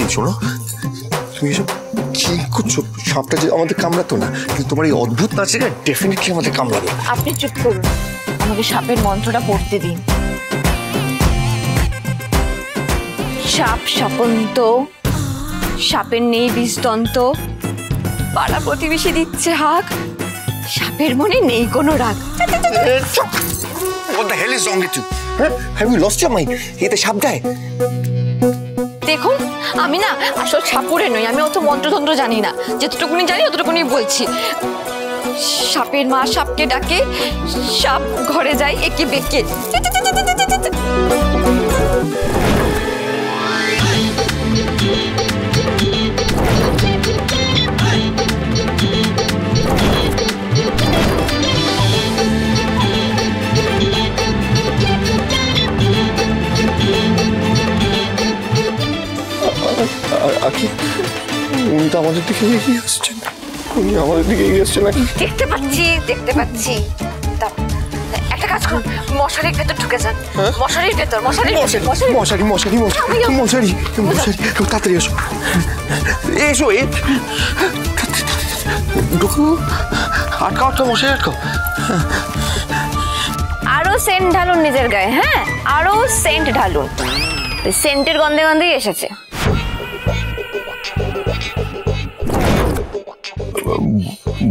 এই শোনো, তুমি এসব কি করছো? সাপটা যে আমাদের কামড়াতো না, কিন্তু তোমার এই অদ্ভুত নাচে ডেফিনেটলি আমাদের কামড়াবে। আপনি চুপ করুন, আমাকে সাপের মন্ত্রটা পড়তে দিন। সাপ সাপন্ত, সাপের নেই বিষদন্ত, পাড়া প্রতিবেশী দিচ্ছে হাক, সাপের মনে নেই কোনো রাগ। What the hell is wrong with you? Have you lost your mind? এতে সাপ দেয়? দেখুন, আমি না আসল সাপুরে নই, আমি অত মন্ত্রতন্ত্র জানি না, যতটুকুনি জানি অতটুকুনি বলছি। সাপের মা সাপকে ডাকে, সাপ ঘরে যায় একে বেঁকে। আকি, উনি তো আমাদের দিকে এগিয়ে আসছেন। উনি আমাদের দিকে এগিয়ে আসছেন নাকি? দেখতে পাচ্ছি, দেখতে পাচ্ছি। একটা কাজ করুন, মশারির ভেতর ঢুকে যান। মশারির ভেতর, মশারি মশারি মশারি মশারি মশারি মশারি, তাড়াতাড়ি এসো এসো। ঢুকো, আটকাও আটকাও, মশারি আটকাও। আরো সেন্ট ঢালুন নিজের গায়ে। হ্যাঁ, আরো সেন্ট ঢালুন, সেন্টের গন্ধে গন্ধেই এসেছে।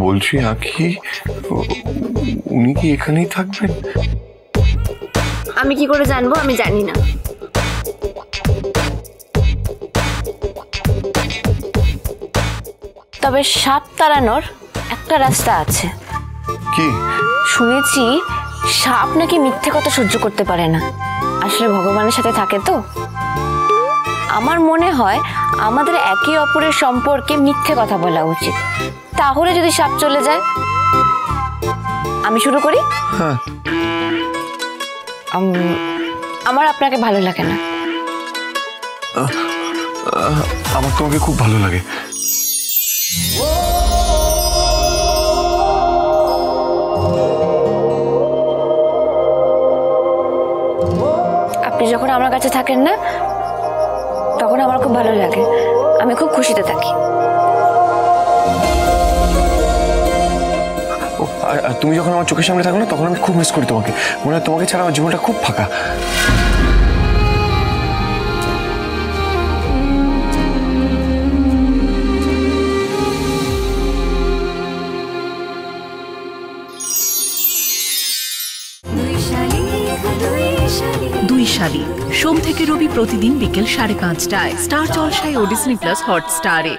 বলছি আখি, উনি কি এখানেই থাকবেন? আমি কি করে জানবো? আমি জানি না। তবে সাপ তাড়ানোর একটা রাস্তা আছে। কি? শুনেছি সাপ নাকি মিথ্যে কথা সহ্য করতে পারে না, আসলে ভগবানের সাথে থাকে তো। আমার মনে হয় আমাদের একে অপরের সম্পর্কে মিথ্যে কথা বলা উচিত, তাহলে যদি সাপ চলে যায়। আমি শুরু করি। হ্যাঁ। আমার আপনাকে ভালো লাগে না। আমার তোমাকে খুব ভালো লাগে। আপনি যখন আমার কাছে থাকেন না, তখন আমার খুব ভালো লাগে, আমি খুব খুশিতে থাকি। আর তুমি যখন আমার চোখের সামনে থাকো না, তখন আমি খুব মিস করি তোমাকে। মনে হয় তোমাকে ছাড়া আমার জীবনটা খুব ফাঁকা। দুই শালি, সোম থেকে রবি প্রতিদিন বিকেল 5:30টায় স্টার জলসায় ও ডিজনি প্লাস হটস্টারে।